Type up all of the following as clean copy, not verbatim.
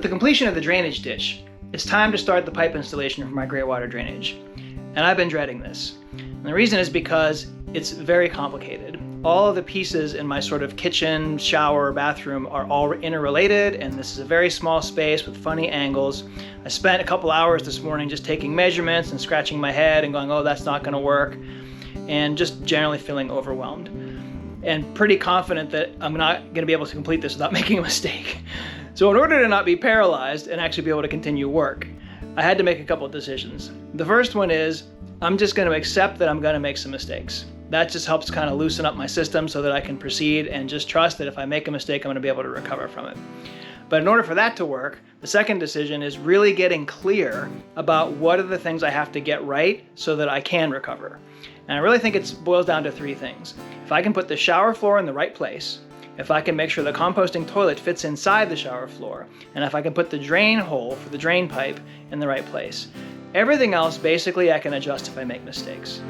With the completion of the drainage ditch, it's time to start the pipe installation for my Greywater drainage. And I've been dreading this. And the reason is because it's very complicated. All of the pieces in my sort of kitchen, shower, bathroom are all interrelated, and this is a very small space with funny angles. I spent a couple hours this morning just taking measurements and scratching my head and going, oh, that's not gonna work, and just generally feeling overwhelmed. And pretty confident that I'm not gonna be able to complete this without making a mistake. So in order to not be paralyzed and actually be able to continue work, I had to make a couple of decisions. The first one is, I'm just gonna accept that I'm gonna make some mistakes. That just helps kind of loosen up my system so that I can proceed and just trust that if I make a mistake, I'm gonna be able to recover from it. But in order for that to work, the second decision is really getting clear about what are the things I have to get right so that I can recover. And I really think it boils down to three things. If I can put the shower floor in the right place, if I can make sure the composting toilet fits inside the shower floor, and if I can put the drain hole for the drain pipe in the right place. Everything else, basically, I can adjust if I make mistakes.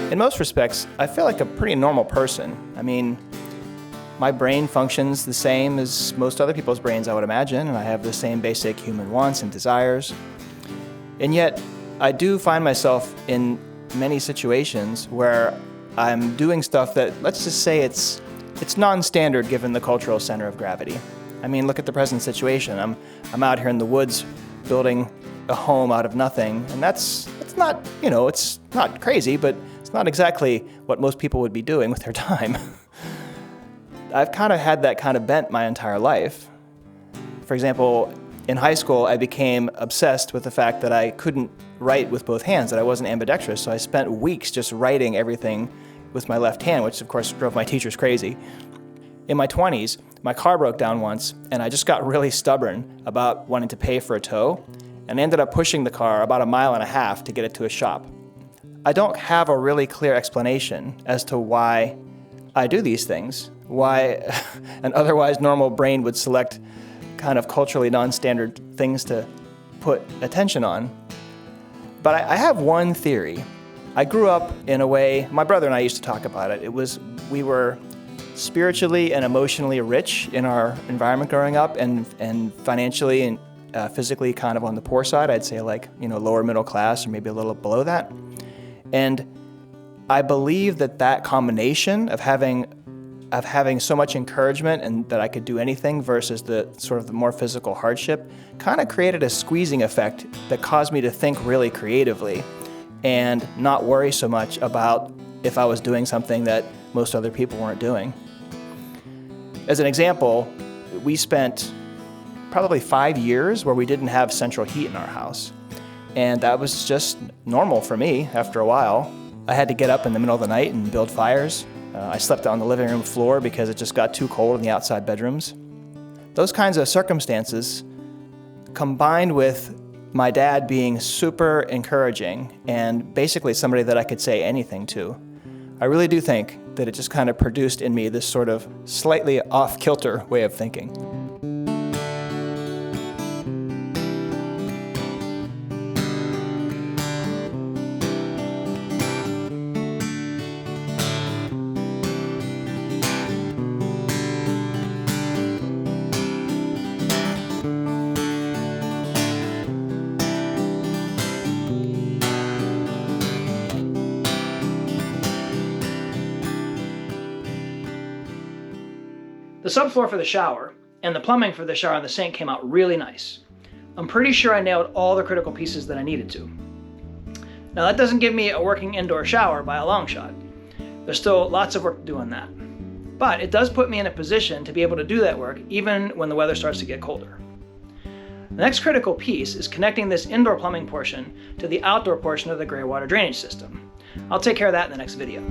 In most respects, I feel like a pretty normal person. I mean, my brain functions the same as most other people's brains, I would imagine, and I have the same basic human wants and desires. And yet, I do find myself in many situations where I'm doing stuff that, let's just say it's non-standard given the cultural center of gravity. I mean, look at the present situation. I'm out here in the woods building a home out of nothing, and it's not, it's not crazy, but it's not exactly what most people would be doing with their time. I've kind of had that kind of bent my entire life. For example, in high school, I became obsessed with the fact that I couldn't write with both hands, that I wasn't ambidextrous, so I spent weeks just writing everything with my left hand, which of course drove my teachers crazy. In my 20s, my car broke down once, and I just got really stubborn about wanting to pay for a tow, and ended up pushing the car about 1.5 miles to get it to a shop. I don't have a really clear explanation as to why I do these things, why an otherwise normal brain would select kind of culturally non-standard things to put attention on. But I have one theory. I grew up in a way, my brother and I used to talk about it. We were spiritually and emotionally rich in our environment growing up, and financially and physically kind of on the poor side. I'd say lower middle class or maybe a little below that. And I believe that combination of having so much encouragement and that I could do anything versus the sort of the more physical hardship kind of created a squeezing effect that caused me to think really creatively and not worry so much about if I was doing something that most other people weren't doing. As an example, we spent probably 5 years where we didn't have central heat in our house. And that was just normal for me after a while. I had to get up in the middle of the night and build fires. I slept on the living room floor because it just got too cold in the outside bedrooms. Those kinds of circumstances, combined with my dad being super encouraging and basically somebody that I could say anything to, I really do think that it just kind of produced in me this sort of slightly off-kilter way of thinking. The subfloor for the shower and the plumbing for the shower and the sink came out really nice. I'm pretty sure I nailed all the critical pieces that I needed to. Now that doesn't give me a working indoor shower by a long shot. There's still lots of work to do on that. But it does put me in a position to be able to do that work even when the weather starts to get colder. The next critical piece is connecting this indoor plumbing portion to the outdoor portion of the Greywater drainage system. I'll take care of that in the next video.